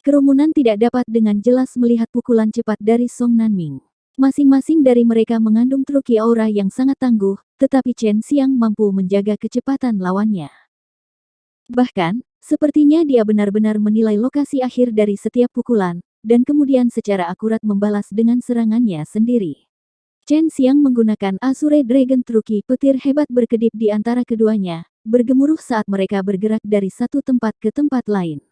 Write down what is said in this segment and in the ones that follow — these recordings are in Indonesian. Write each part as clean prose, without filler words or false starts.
Kerumunan tidak dapat dengan jelas melihat pukulan cepat dari Song Nanming. Masing-masing dari mereka mengandung truki aura yang sangat tangguh, tetapi Chen Xiang mampu menjaga kecepatan lawannya. Bahkan, sepertinya dia benar-benar menilai lokasi akhir dari setiap pukulan, dan kemudian secara akurat membalas dengan serangannya sendiri. Chen Xiang menggunakan Azure Dragon Truki petir hebat berkedip di antara keduanya, bergemuruh saat mereka bergerak dari satu tempat ke tempat lain.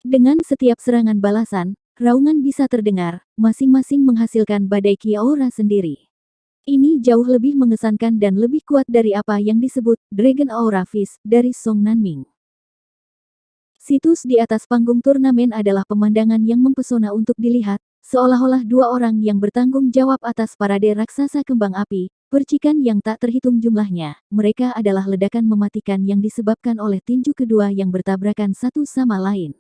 Dengan setiap serangan balasan, raungan bisa terdengar, masing-masing menghasilkan badai ki aura sendiri. Ini jauh lebih mengesankan dan lebih kuat dari apa yang disebut Dragon Aura Fist dari Song Nanming. Situs di atas panggung turnamen adalah pemandangan yang mempesona untuk dilihat, seolah-olah dua orang yang bertanggung jawab atas parade raksasa kembang api, percikan yang tak terhitung jumlahnya. Mereka adalah ledakan mematikan yang disebabkan oleh tinju kedua yang bertabrakan satu sama lain.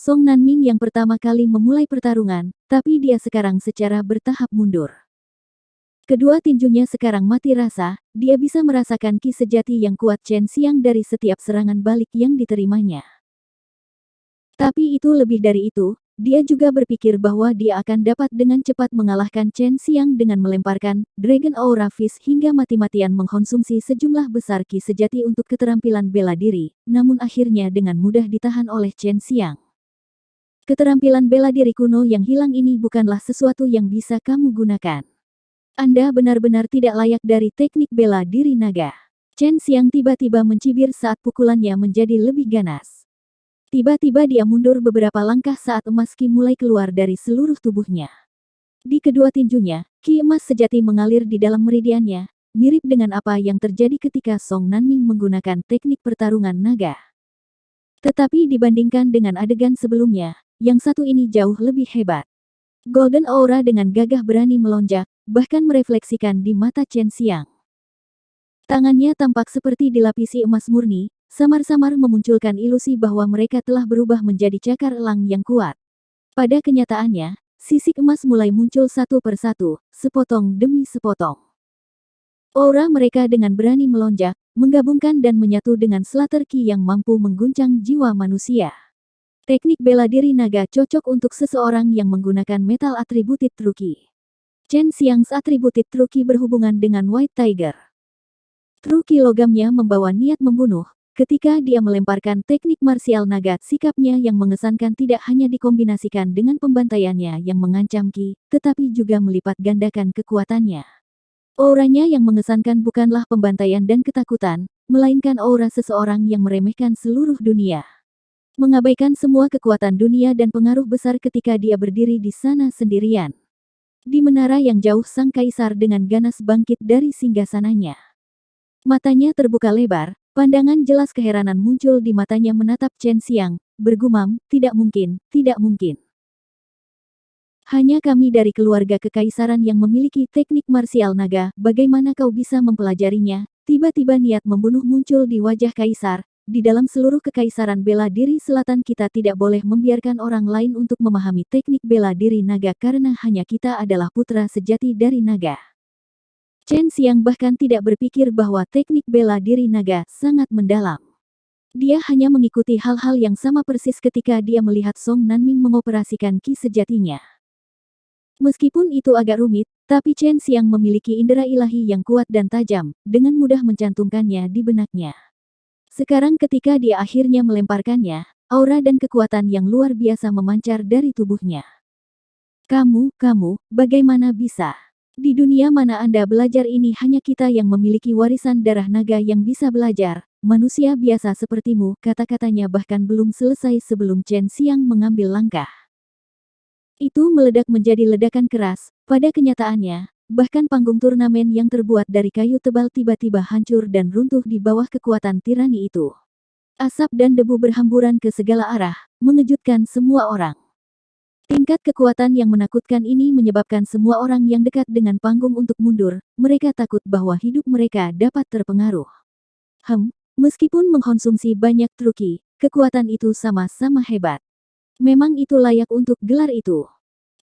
Song Nanming yang pertama kali memulai pertarungan, tapi dia sekarang secara bertahap mundur. Kedua tinjunya sekarang mati rasa, dia bisa merasakan ki sejati yang kuat Chen Xiang dari setiap serangan balik yang diterimanya. Tapi itu lebih dari itu, dia juga berpikir bahwa dia akan dapat dengan cepat mengalahkan Chen Xiang dengan melemparkan Dragon Aura Fist hingga mati-matian mengkonsumsi sejumlah besar ki sejati untuk keterampilan bela diri, namun akhirnya dengan mudah ditahan oleh Chen Xiang. Keterampilan bela diri kuno yang hilang ini bukanlah sesuatu yang bisa kamu gunakan. Anda benar-benar tidak layak dari teknik bela diri naga. Chen Xiang tiba-tiba mencibir saat pukulannya menjadi lebih ganas. Tiba-tiba dia mundur beberapa langkah saat emas ki mulai keluar dari seluruh tubuhnya. Di kedua tinjunya, ki emas sejati mengalir di dalam meridiannya, mirip dengan apa yang terjadi ketika Song Nanming menggunakan teknik pertarungan naga. Tetapi dibandingkan dengan adegan sebelumnya, yang satu ini jauh lebih hebat. Golden Aura dengan gagah berani melonjak, bahkan merefleksikan di mata Chen Xiang. Tangannya tampak seperti dilapisi emas murni, samar-samar memunculkan ilusi bahwa mereka telah berubah menjadi cakar elang yang kuat. Pada kenyataannya, sisik emas mulai muncul satu persatu, sepotong demi sepotong. Aura mereka dengan berani melonjak, menggabungkan dan menyatu dengan slater ki yang mampu mengguncang jiwa manusia. Teknik bela diri naga cocok untuk seseorang yang menggunakan metal attributed truki. Chen Xiang's attributed truki berhubungan dengan White Tiger. Truki logamnya membawa niat membunuh. Ketika dia melemparkan teknik marsial naga, sikapnya yang mengesankan tidak hanya dikombinasikan dengan pembantaiannya yang mengancam ki, tetapi juga melipat gandakan kekuatannya. Auranya yang mengesankan bukanlah pembantaian dan ketakutan, melainkan aura seseorang yang meremehkan seluruh dunia. Mengabaikan semua kekuatan dunia dan pengaruh besar ketika dia berdiri di sana sendirian. Di menara yang jauh sang kaisar dengan ganas bangkit dari singgasananya. Matanya terbuka lebar, pandangan jelas keheranan muncul di matanya menatap Chen Xiang, bergumam, tidak mungkin, tidak mungkin. Hanya kami dari keluarga kekaisaran yang memiliki teknik marsial naga, bagaimana kau bisa mempelajarinya? Tiba-tiba niat membunuh muncul di wajah kaisar. Di dalam seluruh kekaisaran bela diri selatan kita tidak boleh membiarkan orang lain untuk memahami teknik bela diri naga karena hanya kita adalah putra sejati dari naga. Chen Xiang bahkan tidak berpikir bahwa teknik bela diri naga sangat mendalam. Dia hanya mengikuti hal-hal yang sama persis ketika dia melihat Song Nanming mengoperasikan ki sejatinya. Meskipun itu agak rumit, tapi Chen Xiang memiliki indera ilahi yang kuat dan tajam, dengan mudah mencantumkannya di benaknya. Sekarang ketika dia akhirnya melemparkannya, aura dan kekuatan yang luar biasa memancar dari tubuhnya. Kamu, bagaimana bisa? Di dunia mana Anda belajar ini hanya kita yang memiliki warisan darah naga yang bisa belajar, manusia biasa sepertimu, kata-katanya bahkan belum selesai sebelum Chen Xiang mengambil langkah. Itu meledak menjadi ledakan keras, pada kenyataannya. Bahkan panggung turnamen yang terbuat dari kayu tebal tiba-tiba hancur dan runtuh di bawah kekuatan tirani itu. Asap dan debu berhamburan ke segala arah, mengejutkan semua orang. Tingkat kekuatan yang menakutkan ini menyebabkan semua orang yang dekat dengan panggung untuk mundur, mereka takut bahwa hidup mereka dapat terpengaruh. Meskipun mengkonsumsi banyak truki, kekuatan itu sama-sama hebat. Memang itu layak untuk gelar itu.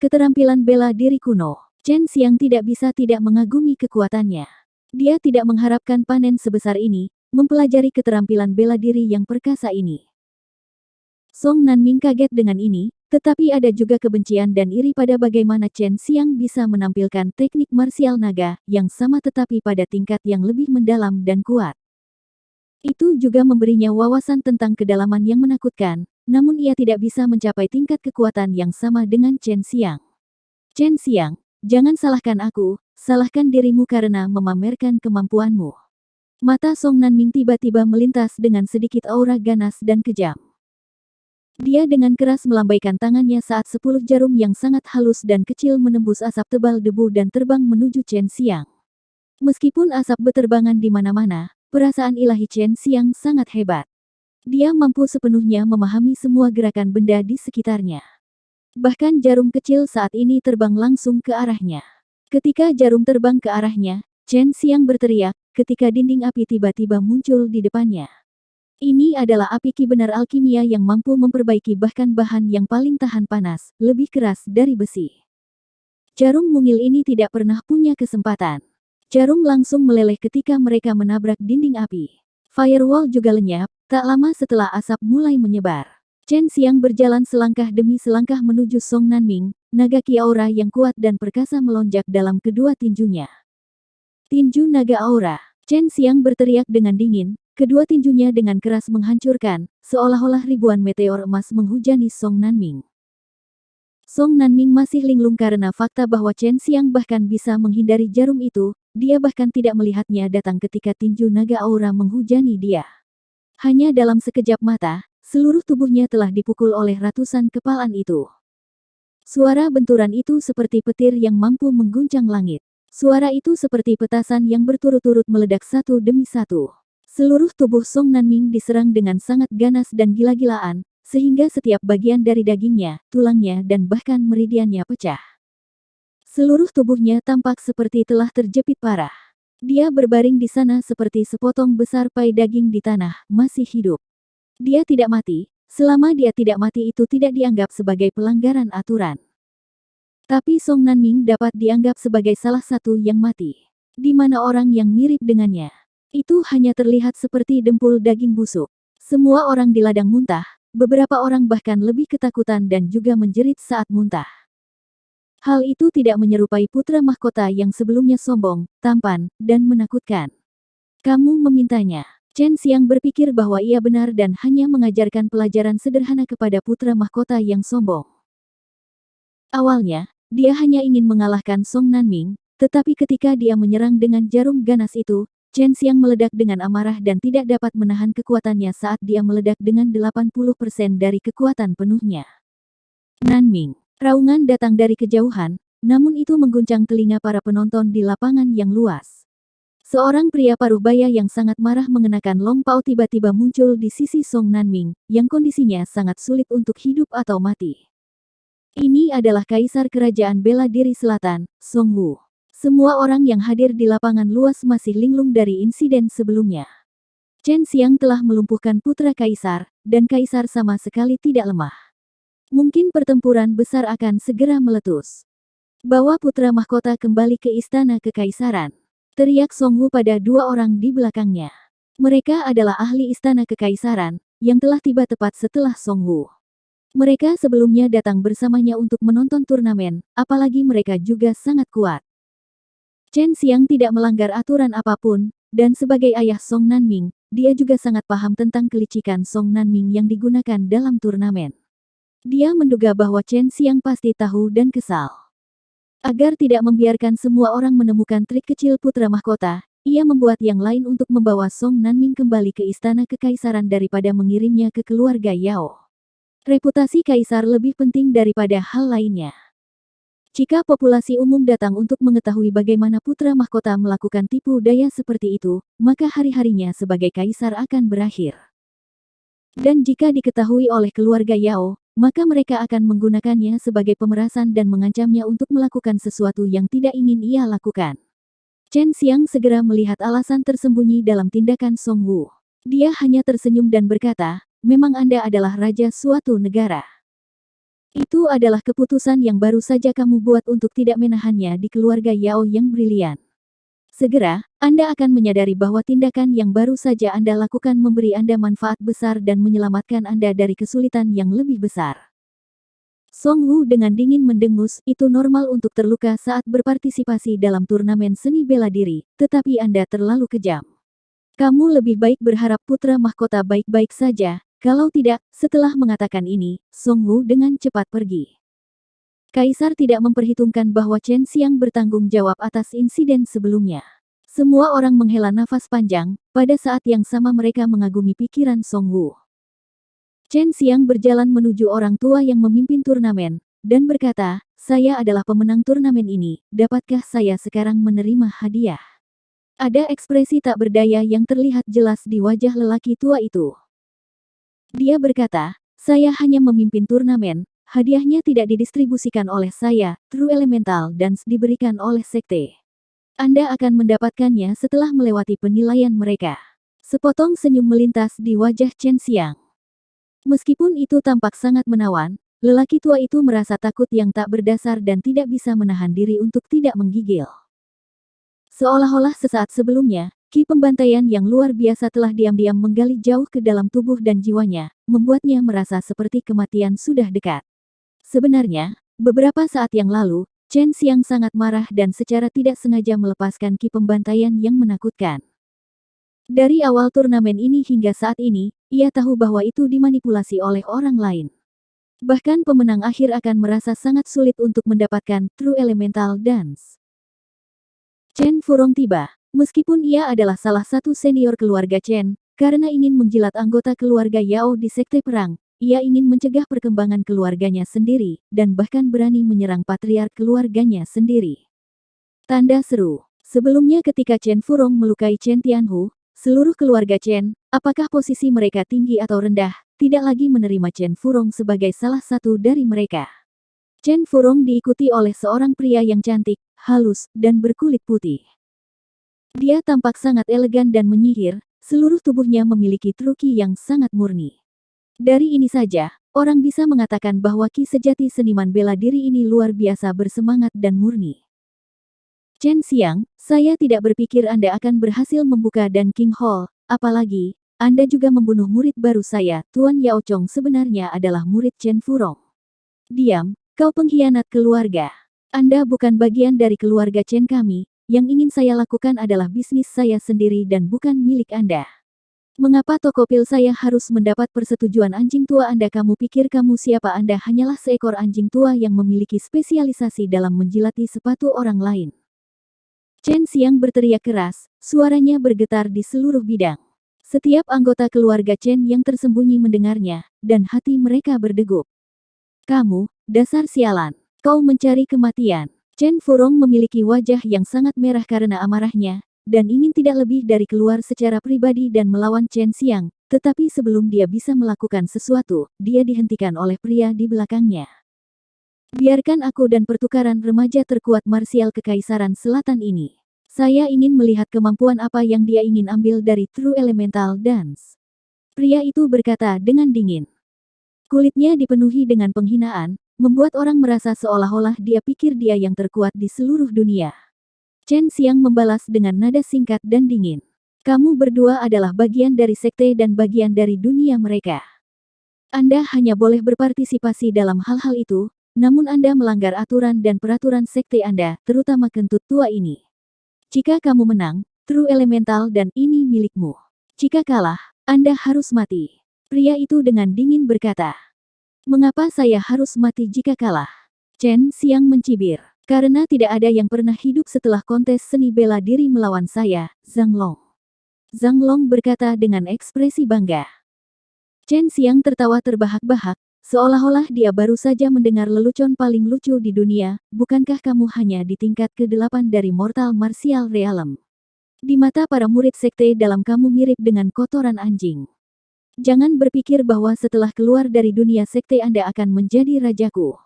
Keterampilan bela diri kuno. Chen Xiang tidak bisa tidak mengagumi kekuatannya. Dia tidak mengharapkan panen sebesar ini, mempelajari keterampilan bela diri yang perkasa ini. Song Nanming kaget dengan ini, tetapi ada juga kebencian dan iri pada bagaimana Chen Xiang bisa menampilkan teknik marsial naga yang sama tetapi pada tingkat yang lebih mendalam dan kuat. Itu juga memberinya wawasan tentang kedalaman yang menakutkan, namun ia tidak bisa mencapai tingkat kekuatan yang sama dengan Chen Xiang. Chen Xiang, jangan salahkan aku, salahkan dirimu karena memamerkan kemampuanmu. Mata Song Nanming tiba-tiba melintas dengan sedikit aura ganas dan kejam. Dia dengan keras melambaikan tangannya saat 10 jarum yang sangat halus dan kecil menembus asap tebal debu dan terbang menuju Chen Xiang. Meskipun asap beterbangan di mana-mana, perasaan ilahi Chen Xiang sangat hebat. Dia mampu sepenuhnya memahami semua gerakan benda di sekitarnya. Bahkan jarum kecil saat ini terbang langsung ke arahnya. Ketika jarum terbang ke arahnya, Chen Xiang berteriak, ketika dinding api tiba-tiba muncul di depannya. Ini adalah api ki benar alkimia yang mampu memperbaiki bahkan bahan yang paling tahan panas, lebih keras dari besi. Jarum mungil ini tidak pernah punya kesempatan. Jarum langsung meleleh ketika mereka menabrak dinding api. Firewall juga lenyap, tak lama setelah asap mulai menyebar. Chen Xiang berjalan selangkah demi selangkah menuju Song Nanming, naga ki aura yang kuat dan perkasa melonjak dalam kedua tinjunya. Tinju naga aura. Chen Xiang berteriak dengan dingin, kedua tinjunya dengan keras menghancurkan, seolah-olah ribuan meteor emas menghujani Song Nanming. Song Nanming masih linglung karena fakta bahwa Chen Xiang bahkan bisa menghindari jarum itu, dia bahkan tidak melihatnya datang ketika tinju naga aura menghujani dia. Hanya dalam sekejap mata, seluruh tubuhnya telah dipukul oleh ratusan kepalan itu. Suara benturan itu seperti petir yang mampu mengguncang langit. Suara itu seperti petasan yang berturut-turut meledak satu demi satu. Seluruh tubuh Song Nanming diserang dengan sangat ganas dan gila-gilaan, sehingga setiap bagian dari dagingnya, tulangnya dan bahkan meridiannya pecah. Seluruh tubuhnya tampak seperti telah terjepit parah. Dia berbaring di sana seperti sepotong besar pai daging di tanah, masih hidup. Dia tidak mati, selama dia tidak mati itu tidak dianggap sebagai pelanggaran aturan. Tapi Song Nanming dapat dianggap sebagai salah satu yang mati. Di mana orang yang mirip dengannya. Itu hanya terlihat seperti dempul daging busuk. Semua orang di ladang muntah, beberapa orang bahkan lebih ketakutan dan juga menjerit saat muntah. Hal itu tidak menyerupai putra mahkota yang sebelumnya sombong, tampan, dan menakutkan. Kamu memintanya. Chen Xiang berpikir bahwa ia benar dan hanya mengajarkan pelajaran sederhana kepada putra mahkota yang sombong. Awalnya, dia hanya ingin mengalahkan Song Nanming, tetapi ketika dia menyerang dengan jarum ganas itu, Chen Xiang meledak dengan amarah dan tidak dapat menahan kekuatannya saat dia meledak dengan 80% dari kekuatan penuhnya. Nanming. Raungan datang dari kejauhan, namun itu mengguncang telinga para penonton di lapangan yang luas. Seorang pria paruh baya yang sangat marah mengenakan long pao tiba-tiba muncul di sisi Song Nanming, yang kondisinya sangat sulit untuk hidup atau mati. Ini adalah Kaisar Kerajaan Bela Diri Selatan, Song Wu. Semua orang yang hadir di lapangan luas masih linglung dari insiden sebelumnya. Chen Xiang telah melumpuhkan putra Kaisar, dan Kaisar sama sekali tidak lemah. Mungkin pertempuran besar akan segera meletus. Bawa putra mahkota kembali ke istana kekaisaran. Teriak Song Wu pada dua orang di belakangnya. Mereka adalah ahli istana kekaisaran, yang telah tiba tepat setelah Song Wu. Mereka sebelumnya datang bersamanya untuk menonton turnamen, apalagi mereka juga sangat kuat. Chen Xiang tidak melanggar aturan apapun, dan sebagai ayah Song Nanming, dia juga sangat paham tentang kelicikan Song Nanming yang digunakan dalam turnamen. Dia menduga bahwa Chen Xiang pasti tahu dan kesal. Agar tidak membiarkan semua orang menemukan trik kecil putra mahkota, ia membuat yang lain untuk membawa Song Nanming kembali ke istana kekaisaran daripada mengirimnya ke keluarga Yao. Reputasi kaisar lebih penting daripada hal lainnya. Jika populasi umum datang untuk mengetahui bagaimana putra mahkota melakukan tipu daya seperti itu, maka hari-harinya sebagai kaisar akan berakhir. Dan jika diketahui oleh keluarga Yao, maka mereka akan menggunakannya sebagai pemerasan dan mengancamnya untuk melakukan sesuatu yang tidak ingin ia lakukan. Chen Xiang segera melihat alasan tersembunyi dalam tindakan Song Wu. Dia hanya tersenyum dan berkata, memang Anda adalah raja suatu negara. Itu adalah keputusan yang baru saja kamu buat untuk tidak menahannya di keluarga Yao yang brilian. Segera, Anda akan menyadari bahwa tindakan yang baru saja Anda lakukan memberi Anda manfaat besar dan menyelamatkan Anda dari kesulitan yang lebih besar. Song Wu dengan dingin mendengus, itu normal untuk terluka saat berpartisipasi dalam turnamen seni bela diri, tetapi Anda terlalu kejam. Kamu lebih baik berharap putra mahkota baik-baik saja, kalau tidak, setelah mengatakan ini, Song Wu dengan cepat pergi. Kaisar tidak memperhitungkan bahwa Chen Xiang bertanggung jawab atas insiden sebelumnya. Semua orang menghela nafas panjang, pada saat yang sama mereka mengagumi pikiran Song Wu. Chen Xiang berjalan menuju orang tua yang memimpin turnamen, dan berkata, "Saya adalah pemenang turnamen ini, dapatkah saya sekarang menerima hadiah?" Ada ekspresi tak berdaya yang terlihat jelas di wajah lelaki tua itu. Dia berkata, "Saya hanya memimpin turnamen. Hadiahnya tidak didistribusikan oleh saya, True Elemental Dance diberikan oleh sekte. Anda akan mendapatkannya setelah melewati penilaian mereka." Sepotong senyum melintas di wajah Chen Xiang. Meskipun itu tampak sangat menawan, lelaki tua itu merasa takut yang tak berdasar dan tidak bisa menahan diri untuk tidak menggigil. Seolah-olah sesaat sebelumnya, ki pembantaian yang luar biasa telah diam-diam menggali jauh ke dalam tubuh dan jiwanya, membuatnya merasa seperti kematian sudah dekat. Sebenarnya, beberapa saat yang lalu, Chen Xiang sangat marah dan secara tidak sengaja melepaskan ki pembantaian yang menakutkan. Dari awal turnamen ini hingga saat ini, ia tahu bahwa itu dimanipulasi oleh orang lain. Bahkan pemenang akhir akan merasa sangat sulit untuk mendapatkan True Elemental Dance. Chen Furong tiba. Meskipun ia adalah salah satu senior keluarga Chen, karena ingin menjilat anggota keluarga Yao di sekte perang, ia ingin mencegah perkembangan keluarganya sendiri, dan bahkan berani menyerang patriark keluarganya sendiri. Tanda seru. Sebelumnya ketika Chen Furong melukai Chen Tianhu, seluruh keluarga Chen, apakah posisi mereka tinggi atau rendah, tidak lagi menerima Chen Furong sebagai salah satu dari mereka. Chen Furong diikuti oleh seorang pria yang cantik, halus, dan berkulit putih. Dia tampak sangat elegan dan menyihir, seluruh tubuhnya memiliki truki yang sangat murni. Dari ini saja, orang bisa mengatakan bahwa ki sejati seniman bela diri ini luar biasa bersemangat dan murni. Chen Xiang, saya tidak berpikir Anda akan berhasil membuka Dan King Hall, apalagi, Anda juga membunuh murid baru saya, Tuan Yao Chong sebenarnya adalah murid Chen Furong. Diam, kau pengkhianat keluarga. Anda bukan bagian dari keluarga Chen kami, yang ingin saya lakukan adalah bisnis saya sendiri dan bukan milik Anda. Mengapa toko pil saya harus mendapat persetujuan anjing tua Anda? Kamu pikir kamu siapa? Anda hanyalah seekor anjing tua yang memiliki spesialisasi dalam menjilati sepatu orang lain. Chen Xiang berteriak keras, suaranya bergetar di seluruh bidang. Setiap anggota keluarga Chen yang tersembunyi mendengarnya, dan hati mereka berdegup. Kamu, dasar sialan, kau mencari kematian. Chen Furong memiliki wajah yang sangat merah karena amarahnya, dan ingin tidak lebih dari keluar secara pribadi dan melawan Chen Xiang, tetapi sebelum dia bisa melakukan sesuatu, dia dihentikan oleh pria di belakangnya. Biarkan aku dan pertukaran remaja terkuat marsial Kekaisaran Selatan ini. Saya ingin melihat kemampuan apa yang dia ingin ambil dari True Elemental Dance. Pria itu berkata dengan dingin. Kulitnya dipenuhi dengan penghinaan, membuat orang merasa seolah-olah dia pikir dia yang terkuat di seluruh dunia. Chen Xiang membalas dengan nada singkat dan dingin. Kamu berdua adalah bagian dari sekte dan bagian dari dunia mereka. Anda hanya boleh berpartisipasi dalam hal-hal itu, namun Anda melanggar aturan dan peraturan sekte Anda, terutama kentut tua ini. Jika kamu menang, True Elemental dan ini milikmu. Jika kalah, Anda harus mati. Pria itu dengan dingin berkata. Mengapa saya harus mati jika kalah? Chen Xiang mencibir. Karena tidak ada yang pernah hidup setelah kontes seni bela diri melawan saya, Zhang Long. Zhang Long berkata dengan ekspresi bangga. Chen Xiang tertawa terbahak-bahak, seolah-olah dia baru saja mendengar lelucon paling lucu di dunia. Bukankah kamu hanya di tingkat ke-8 dari Mortal Martial Realm? Di mata para murid sekte dalam kamu mirip dengan kotoran anjing. Jangan berpikir bahwa setelah keluar dari dunia sekte Anda akan menjadi rajaku.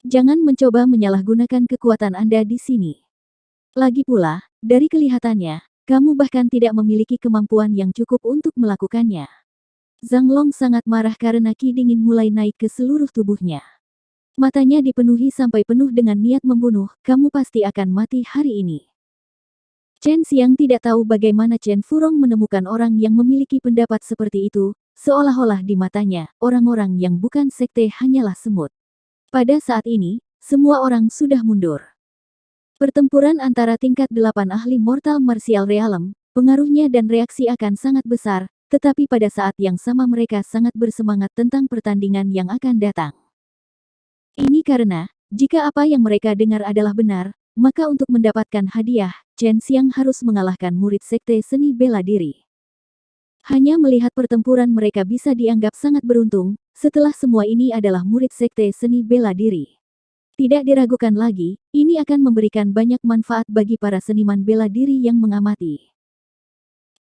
Jangan mencoba menyalahgunakan kekuatan Anda di sini. Lagi pula, dari kelihatannya, kamu bahkan tidak memiliki kemampuan yang cukup untuk melakukannya. Zhang Long sangat marah karena ki dingin mulai naik ke seluruh tubuhnya. Matanya dipenuhi sampai penuh dengan niat membunuh, kamu pasti akan mati hari ini. Chen Xiang tidak tahu bagaimana Chen Furong menemukan orang yang memiliki pendapat seperti itu, seolah-olah di matanya, orang-orang yang bukan sekte hanyalah semut. Pada saat ini, semua orang sudah mundur. Pertempuran antara tingkat 8 ahli Mortal Martial Realm, pengaruhnya dan reaksi akan sangat besar, tetapi pada saat yang sama mereka sangat bersemangat tentang pertandingan yang akan datang. Ini karena, jika apa yang mereka dengar adalah benar, maka untuk mendapatkan hadiah, Chen Xiang harus mengalahkan murid sekte seni bela diri. Hanya melihat pertempuran mereka bisa dianggap sangat beruntung, setelah semua ini adalah murid sekte seni bela diri. Tidak diragukan lagi, ini akan memberikan banyak manfaat bagi para seniman bela diri yang mengamati.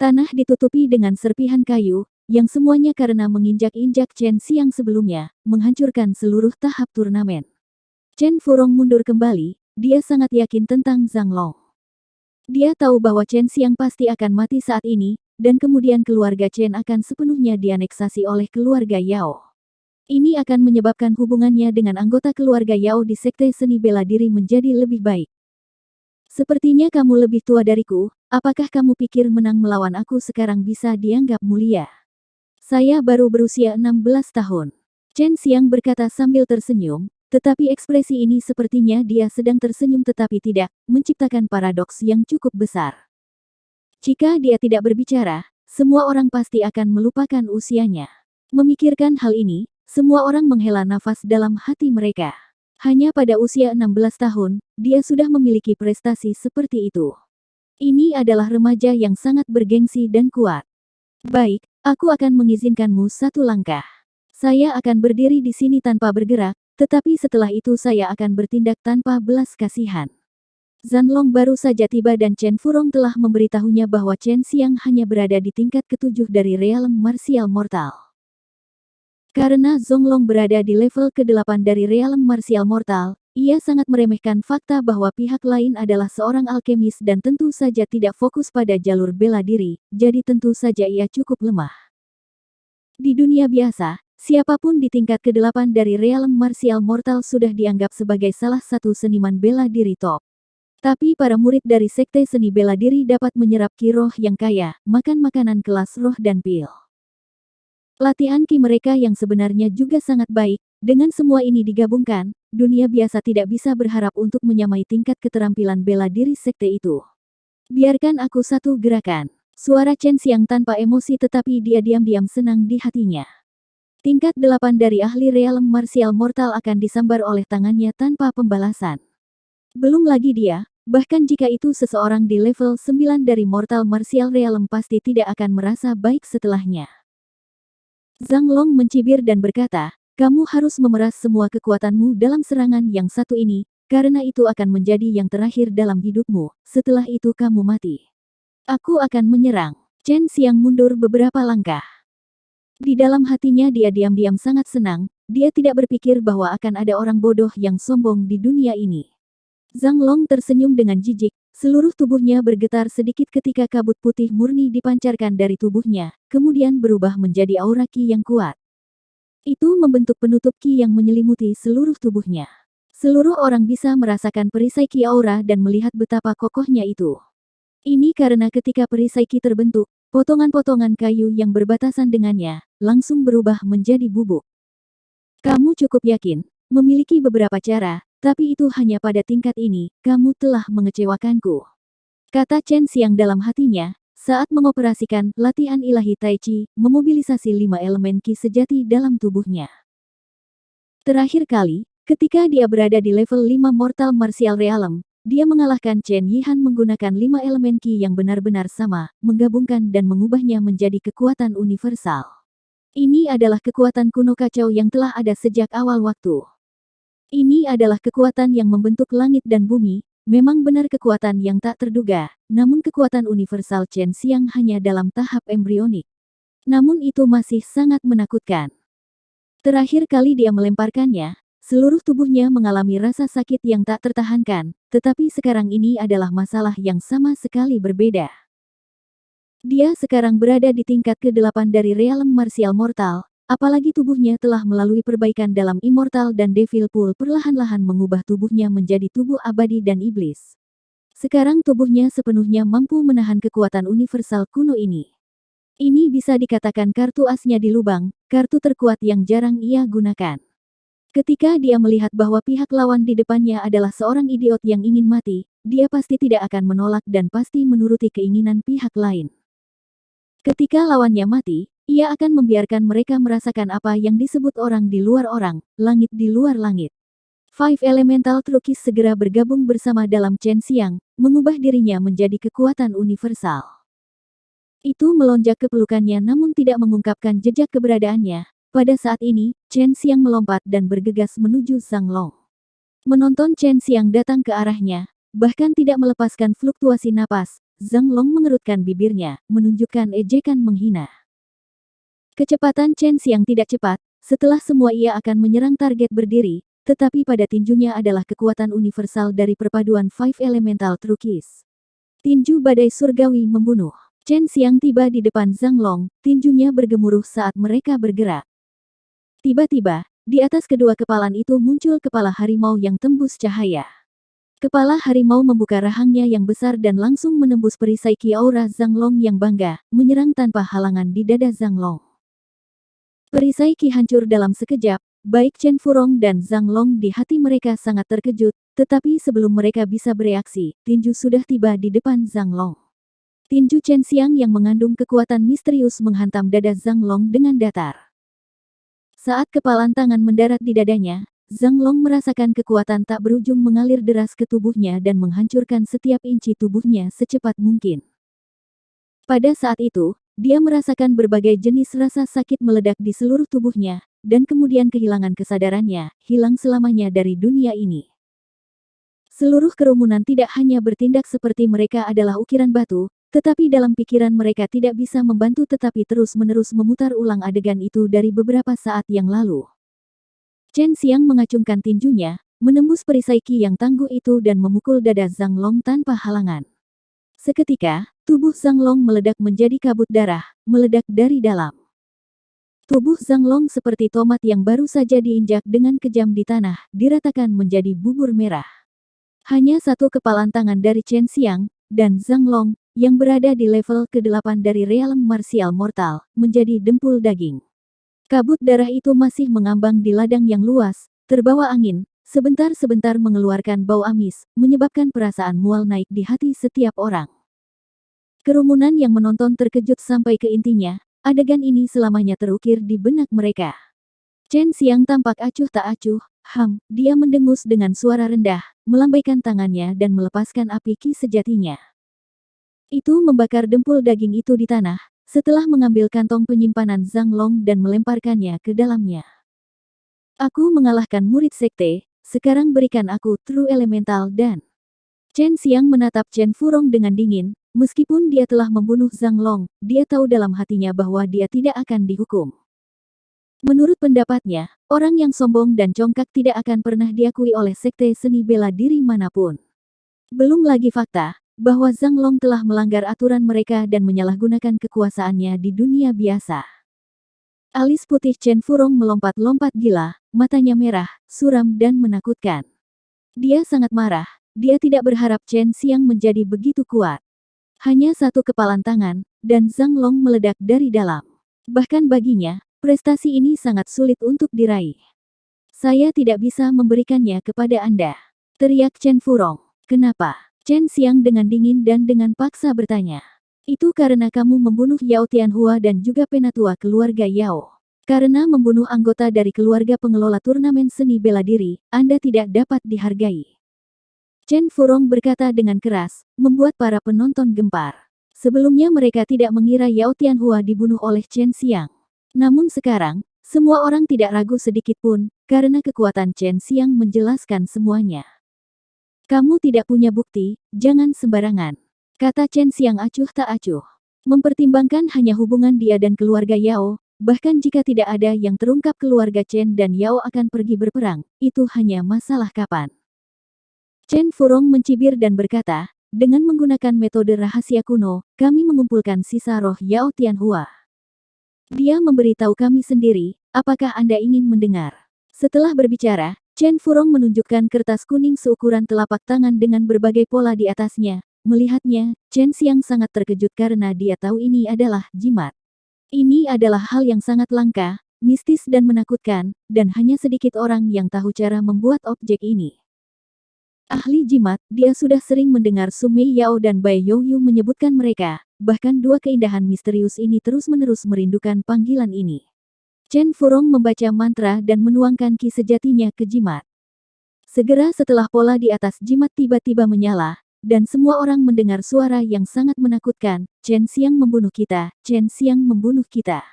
Tanah ditutupi dengan serpihan kayu, yang semuanya karena menginjak-injak Chen Xiang sebelumnya, menghancurkan seluruh tahap turnamen. Chen Furong mundur kembali, dia sangat yakin tentang Zhang Long. Dia tahu bahwa Chen Xiang pasti akan mati saat ini, dan kemudian keluarga Chen akan sepenuhnya dianeksasi oleh keluarga Yao. Ini akan menyebabkan hubungannya dengan anggota keluarga Yao di sekte seni bela diri menjadi lebih baik. Sepertinya kamu lebih tua dariku, apakah kamu pikir menang melawan aku sekarang bisa dianggap mulia? Saya baru berusia 16 tahun. Chen Xiang berkata sambil tersenyum, tetapi ekspresi ini sepertinya dia sedang tersenyum tetapi tidak, menciptakan paradoks yang cukup besar. Jika dia tidak berbicara, semua orang pasti akan melupakan usianya. Memikirkan hal ini, semua orang menghela nafas dalam hati mereka. Hanya pada usia 16 tahun, dia sudah memiliki prestasi seperti itu. Ini adalah remaja yang sangat bergengsi dan kuat. Baik, aku akan mengizinkanmu satu langkah. Saya akan berdiri di sini tanpa bergerak, tetapi setelah itu saya akan bertindak tanpa belas kasihan. Zhang Long baru saja tiba dan Chen Furong telah memberitahunya bahwa Chen Xiang hanya berada di tingkat ke-7 dari Realm Martial Mortal. Karena Zhang Long berada di level ke-8 dari Realm Martial Mortal, ia sangat meremehkan fakta bahwa pihak lain adalah seorang alkemis dan tentu saja tidak fokus pada jalur bela diri, jadi tentu saja ia cukup lemah. Di dunia biasa, siapapun di tingkat ke-8 dari Realm Martial Mortal sudah dianggap sebagai salah satu seniman bela diri top. Tapi para murid dari sekte seni bela diri dapat menyerap ki roh yang kaya, makan makanan kelas roh dan pil. Latihan ki mereka yang sebenarnya juga sangat baik, dengan semua ini digabungkan, dunia biasa tidak bisa berharap untuk menyamai tingkat keterampilan bela diri sekte itu. Biarkan aku satu gerakan. Suara Chen Xiang tanpa emosi tetapi dia diam-diam senang di hatinya. Tingkat 8 dari ahli Realm Martial Mortal akan disambar oleh tangannya tanpa pembalasan. Belum lagi dia, bahkan jika itu seseorang di level 9 dari Mortal Martial Realm pasti tidak akan merasa baik setelahnya. Zhang Long mencibir dan berkata, kamu harus memeras semua kekuatanmu dalam serangan yang satu ini, karena itu akan menjadi yang terakhir dalam hidupmu, setelah itu kamu mati. Aku akan menyerang. Chen Xiang mundur beberapa langkah. Di dalam hatinya dia diam-diam sangat senang, dia tidak berpikir bahwa akan ada orang bodoh yang sombong di dunia ini. Zhang Long tersenyum dengan jijik, seluruh tubuhnya bergetar sedikit ketika kabut putih murni dipancarkan dari tubuhnya, kemudian berubah menjadi aura ki yang kuat. Itu membentuk penutup ki yang menyelimuti seluruh tubuhnya. Seluruh orang bisa merasakan perisai ki aura dan melihat betapa kokohnya itu. Ini karena ketika perisai ki terbentuk, potongan-potongan kayu yang berbatasan dengannya, langsung berubah menjadi bubuk. Kamu cukup yakin, memiliki beberapa cara, tapi itu hanya pada tingkat ini, kamu telah mengecewakanku. Kata Chen Xiang dalam hatinya, saat mengoperasikan latihan ilahi Tai Chi, memobilisasi 5 elemen ki sejati dalam tubuhnya. Terakhir kali, ketika dia berada di level 5 Mortal Martial Realm, dia mengalahkan Chen Yihan menggunakan 5 elemen ki yang benar-benar sama, menggabungkan dan mengubahnya menjadi kekuatan universal. Ini adalah kekuatan kuno kacau yang telah ada sejak awal waktu. Ini adalah kekuatan yang membentuk langit dan bumi, memang benar kekuatan yang tak terduga, namun kekuatan universal Chen Xiang hanya dalam tahap embrionik. Namun itu masih sangat menakutkan. Terakhir kali dia melemparkannya, seluruh tubuhnya mengalami rasa sakit yang tak tertahankan, tetapi sekarang ini adalah masalah yang sama sekali berbeda. Dia sekarang berada di tingkat ke-8 dari Realm Martial Mortal, apalagi tubuhnya telah melalui perbaikan dalam Immortal dan Devil Pool perlahan-lahan mengubah tubuhnya menjadi tubuh abadi dan iblis. Sekarang tubuhnya sepenuhnya mampu menahan kekuatan universal kuno ini. Ini bisa dikatakan kartu asnya di lubang, kartu terkuat yang jarang ia gunakan. Ketika dia melihat bahwa pihak lawan di depannya adalah seorang idiot yang ingin mati, dia pasti tidak akan menolak dan pasti menuruti keinginan pihak lain. Ketika lawannya mati, ia akan membiarkan mereka merasakan apa yang disebut orang di luar orang, langit di luar langit. Five Elemental Trukies segera bergabung bersama dalam Chen Xiang, mengubah dirinya menjadi kekuatan universal. Itu melonjak ke pelukannya namun tidak mengungkapkan jejak keberadaannya. Pada saat ini, Chen Xiang melompat dan bergegas menuju Zhang Long. Menonton Chen Xiang datang ke arahnya, bahkan tidak melepaskan fluktuasi napas, Zhang Long mengerutkan bibirnya, menunjukkan ejekan menghina. Kecepatan Chen Xiang tidak cepat, setelah semua ia akan menyerang target berdiri, tetapi pada tinjunya adalah kekuatan universal dari perpaduan Five Elemental Trukies. Tinju badai surgawi membunuh. Chen Xiang tiba di depan Zhang Long, tinjunya bergemuruh saat mereka bergerak. Tiba-tiba, di atas kedua kepalan itu muncul kepala harimau yang tembus cahaya. Kepala harimau membuka rahangnya yang besar dan langsung menembus perisai ki aura Zhang Long yang bangga, menyerang tanpa halangan di dada Zhang Long. Perisai ki hancur dalam sekejap, baik Chen Furong dan Zhang Long di hati mereka sangat terkejut, tetapi sebelum mereka bisa bereaksi, tinju sudah tiba di depan Zhang Long. Tinju Chen Xiang yang mengandung kekuatan misterius menghantam dada Zhang Long dengan datar. Saat kepalan tangan mendarat di dadanya, Zhang Long merasakan kekuatan tak berujung mengalir deras ke tubuhnya dan menghancurkan setiap inci tubuhnya secepat mungkin. Pada saat itu, dia merasakan berbagai jenis rasa sakit meledak di seluruh tubuhnya, dan kemudian kehilangan kesadarannya, hilang selamanya dari dunia ini. Seluruh kerumunan tidak hanya bertindak seperti mereka adalah ukiran batu, tetapi dalam pikiran mereka tidak bisa membantu tetapi terus-menerus memutar ulang adegan itu dari beberapa saat yang lalu. Chen Xiang mengacungkan tinjunya, menembus perisai ki yang tangguh itu dan memukul dada Zhang Long tanpa halangan. Seketika, tubuh Zhang Long meledak menjadi kabut darah, meledak dari dalam. Tubuh Zhang Long seperti tomat yang baru saja diinjak dengan kejam di tanah, diratakan menjadi bubur merah. Hanya satu kepalan tangan dari Chen Xiang, dan Zhang Long, yang berada di level ke-8 dari realm martial mortal, menjadi dempul daging. Kabut darah itu masih mengambang di ladang yang luas, terbawa angin, sebentar-sebentar mengeluarkan bau amis, menyebabkan perasaan mual naik di hati setiap orang. Kerumunan yang menonton terkejut sampai ke intinya, adegan ini selamanya terukir di benak mereka. Chen Xiang tampak acuh tak acuh, dia mendengus dengan suara rendah, melambaikan tangannya dan melepaskan api ki sejatinya. Itu membakar dempul daging itu di tanah, setelah mengambil kantong penyimpanan Zhang Long dan melemparkannya ke dalamnya. Aku mengalahkan murid sekte, sekarang berikan aku True Elemental dan... Chen Xiang menatap Chen Furong dengan dingin, meskipun dia telah membunuh Zhang Long, dia tahu dalam hatinya bahwa dia tidak akan dihukum. Menurut pendapatnya, orang yang sombong dan congkak tidak akan pernah diakui oleh sekte seni bela diri manapun. Belum lagi fakta, bahwa Zhang Long telah melanggar aturan mereka dan menyalahgunakan kekuasaannya di dunia biasa. Alis putih Chen Furong melompat-lompat gila, matanya merah, suram dan menakutkan. Dia sangat marah, dia tidak berharap Chen Xiang menjadi begitu kuat. Hanya satu kepalan tangan, dan Zhang Long meledak dari dalam. Bahkan baginya, prestasi ini sangat sulit untuk diraih. Saya tidak bisa memberikannya kepada Anda, teriak Chen Furong. Kenapa? Chen Xiang dengan dingin dan dengan paksa bertanya. Itu karena kamu membunuh Yao Tianhua dan juga penatua keluarga Yao. Karena membunuh anggota dari keluarga pengelola turnamen seni bela diri, Anda tidak dapat dihargai. Chen Furong berkata dengan keras, membuat para penonton gempar. Sebelumnya mereka tidak mengira Yao Tianhua dibunuh oleh Chen Xiang. Namun sekarang, semua orang tidak ragu sedikit pun, karena kekuatan Chen Xiang menjelaskan semuanya. Kamu tidak punya bukti, jangan sembarangan, kata Chen Xiang acuh tak acuh. Mempertimbangkan hanya hubungan dia dan keluarga Yao, bahkan jika tidak ada yang terungkap keluarga Chen dan Yao akan pergi berperang, itu hanya masalah kapan. Chen Furong mencibir dan berkata, dengan menggunakan metode rahasia kuno, kami mengumpulkan sisa roh Yao Tianhua. Dia memberitahu kami sendiri, apakah Anda ingin mendengar? Setelah berbicara, Chen Furong menunjukkan kertas kuning seukuran telapak tangan dengan berbagai pola di atasnya. Melihatnya, Chen Xiang sangat terkejut karena dia tahu ini adalah jimat. Ini adalah hal yang sangat langka, mistis dan menakutkan, dan hanya sedikit orang yang tahu cara membuat objek ini. Ahli jimat, dia sudah sering mendengar Su Mei Yao dan Bai Youyu menyebutkan mereka, bahkan dua keindahan misterius ini terus-menerus merindukan panggilan ini. Chen Furong membaca mantra dan menuangkan ki sejatinya ke jimat. Segera setelah pola di atas jimat tiba-tiba menyala, dan semua orang mendengar suara yang sangat menakutkan, Chen Xiang membunuh kita, Chen Xiang membunuh kita.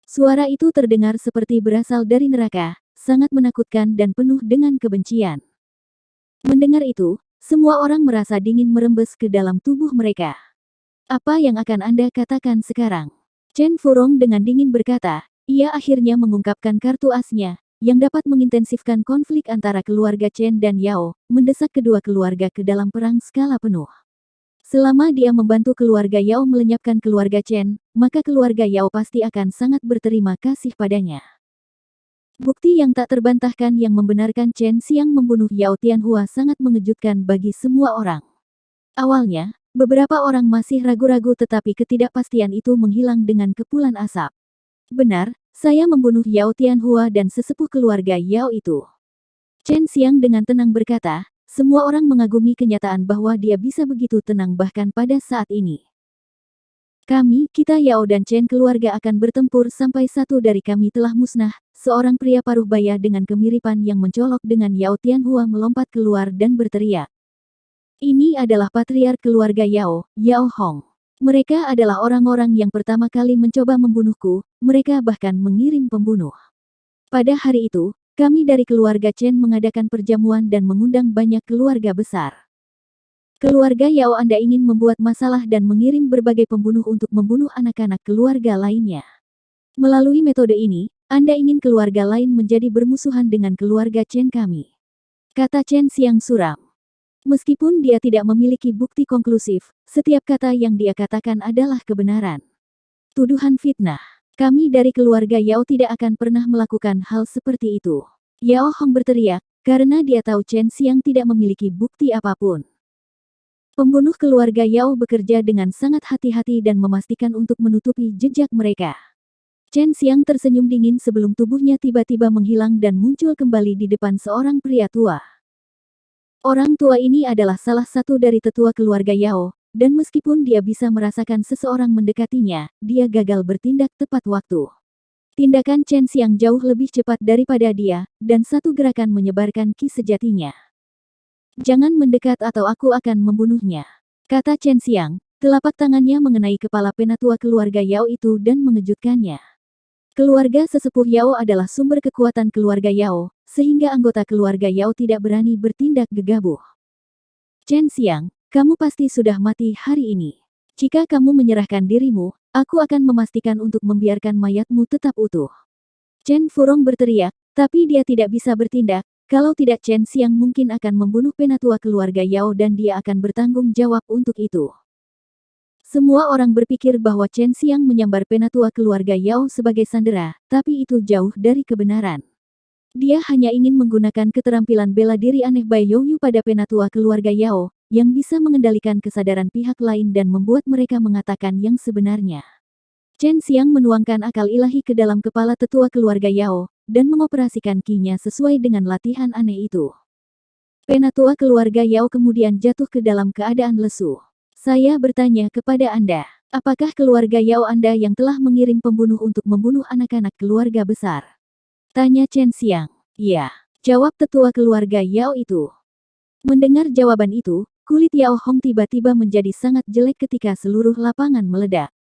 Suara itu terdengar seperti berasal dari neraka, sangat menakutkan dan penuh dengan kebencian. Mendengar itu, semua orang merasa dingin merembes ke dalam tubuh mereka. Apa yang akan Anda katakan sekarang? Chen Furong dengan dingin berkata. Ia akhirnya mengungkapkan kartu asnya, yang dapat mengintensifkan konflik antara keluarga Chen dan Yao, mendesak kedua keluarga ke dalam perang skala penuh. Selama dia membantu keluarga Yao melenyapkan keluarga Chen, maka keluarga Yao pasti akan sangat berterima kasih padanya. Bukti yang tak terbantahkan yang membenarkan Chen Xiang membunuh Yao Tianhua sangat mengejutkan bagi semua orang. Awalnya, beberapa orang masih ragu-ragu tetapi ketidakpastian itu menghilang dengan kepulan asap. Benar, saya membunuh Yao Tianhua dan sesepuh keluarga Yao itu. Chen Xiang dengan tenang berkata, semua orang mengagumi kenyataan bahwa dia bisa begitu tenang bahkan pada saat ini. Kita Yao dan Chen keluarga akan bertempur sampai satu dari kami telah musnah. Seorang pria paruh baya dengan kemiripan yang mencolok dengan Yao Tianhua melompat keluar dan berteriak. Ini adalah patriark keluarga Yao, Yao Hong. Mereka adalah orang-orang yang pertama kali mencoba membunuhku, mereka bahkan mengirim pembunuh. Pada hari itu, kami dari keluarga Chen mengadakan perjamuan dan mengundang banyak keluarga besar. Keluarga Yao Anda ingin membuat masalah dan mengirim berbagai pembunuh untuk membunuh anak-anak keluarga lainnya. Melalui metode ini, Anda ingin keluarga lain menjadi bermusuhan dengan keluarga Chen kami. Kata Chen Xiang suram. Meskipun dia tidak memiliki bukti konklusif, setiap kata yang dia katakan adalah kebenaran. Tuduhan fitnah. Kami dari keluarga Yao tidak akan pernah melakukan hal seperti itu. Yao Hong berteriak, karena dia tahu Chen Xiang tidak memiliki bukti apapun. Pembunuh keluarga Yao bekerja dengan sangat hati-hati dan memastikan untuk menutupi jejak mereka. Chen Xiang tersenyum dingin sebelum tubuhnya tiba-tiba menghilang dan muncul kembali di depan seorang pria tua. Orang tua ini adalah salah satu dari tetua keluarga Yao, dan meskipun dia bisa merasakan seseorang mendekatinya, dia gagal bertindak tepat waktu. Tindakan Chen Xiang jauh lebih cepat daripada dia, dan satu gerakan menyebarkan ki sejatinya. Jangan mendekat atau aku akan membunuhnya, kata Chen Xiang. Telapak tangannya mengenai kepala penatua keluarga Yao itu dan mengejutkannya. Keluarga sesepuh Yao adalah sumber kekuatan keluarga Yao, sehingga anggota keluarga Yao tidak berani bertindak gegabah. Chen Xiang, kamu pasti sudah mati hari ini. Jika kamu menyerahkan dirimu, aku akan memastikan untuk membiarkan mayatmu tetap utuh. Chen Furong berteriak, tapi dia tidak bisa bertindak, kalau tidak Chen Xiang mungkin akan membunuh penatua keluarga Yao dan dia akan bertanggung jawab untuk itu. Semua orang berpikir bahwa Chen Xiang menyambar penatua keluarga Yao sebagai sandera, tapi itu jauh dari kebenaran. Dia hanya ingin menggunakan keterampilan bela diri aneh Bai Youyu pada penatua keluarga Yao, yang bisa mengendalikan kesadaran pihak lain dan membuat mereka mengatakan yang sebenarnya. Chen Xiang menuangkan akal ilahi ke dalam kepala tetua keluarga Yao, dan mengoperasikan ki-nya sesuai dengan latihan aneh itu. Penatua keluarga Yao kemudian jatuh ke dalam keadaan lesu. Saya bertanya kepada Anda, apakah keluarga Yao Anda yang telah mengirim pembunuh untuk membunuh anak-anak keluarga besar? Tanya Chen Xiang. Ya, jawab tetua keluarga Yao itu. Mendengar jawaban itu, kulit Yao Hong tiba-tiba menjadi sangat jelek ketika seluruh lapangan meledak.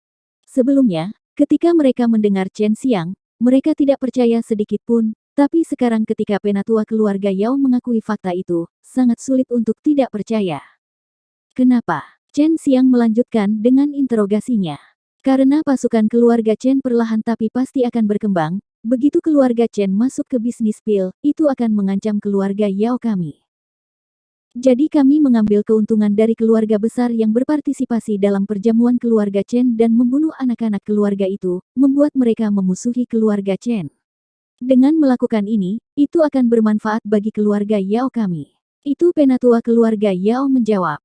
Sebelumnya, ketika mereka mendengar Chen Xiang, mereka tidak percaya sedikit pun, tapi sekarang ketika penatua keluarga Yao mengakui fakta itu, sangat sulit untuk tidak percaya. Kenapa? Chen Xiang melanjutkan dengan interogasinya. Karena pasukan keluarga Chen perlahan tapi pasti akan berkembang, begitu keluarga Chen masuk ke bisnis pil, itu akan mengancam keluarga Yao kami. Jadi kami mengambil keuntungan dari keluarga besar yang berpartisipasi dalam perjamuan keluarga Chen dan membunuh anak-anak keluarga itu, membuat mereka memusuhi keluarga Chen. Dengan melakukan ini, itu akan bermanfaat bagi keluarga Yao kami. Itu penatua keluarga Yao menjawab.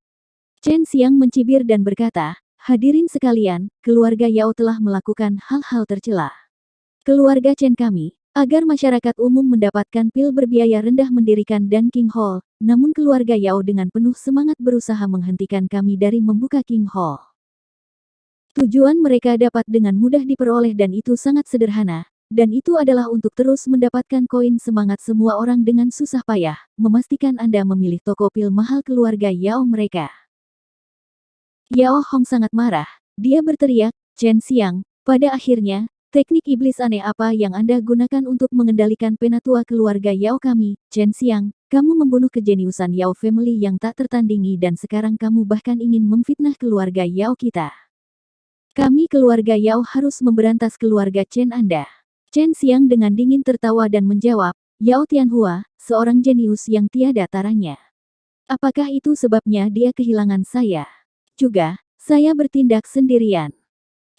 Chen Xiang mencibir dan berkata, hadirin sekalian, keluarga Yao telah melakukan hal-hal tercela. Keluarga Chen kami, agar masyarakat umum mendapatkan pil berbiaya rendah mendirikan Dan King Hall, namun keluarga Yao dengan penuh semangat berusaha menghentikan kami dari membuka King Hall. Tujuan mereka dapat dengan mudah diperoleh dan itu sangat sederhana, dan itu adalah untuk terus mendapatkan koin semangat semua orang dengan susah payah, memastikan Anda memilih toko pil mahal keluarga Yao mereka. Yao Hong sangat marah. Dia berteriak, Chen Xiang, pada akhirnya, teknik iblis aneh apa yang Anda gunakan untuk mengendalikan penatua keluarga Yao kami, Chen Xiang? Kamu membunuh kejeniusan Yao family yang tak tertandingi dan sekarang kamu bahkan ingin memfitnah keluarga Yao kita. Kami keluarga Yao harus memberantas keluarga Chen Anda. Chen Xiang dengan dingin tertawa dan menjawab, Yao Tianhua, seorang jenius yang tiada taranya. Apakah itu sebabnya dia kehilangan saya? Juga, saya bertindak sendirian.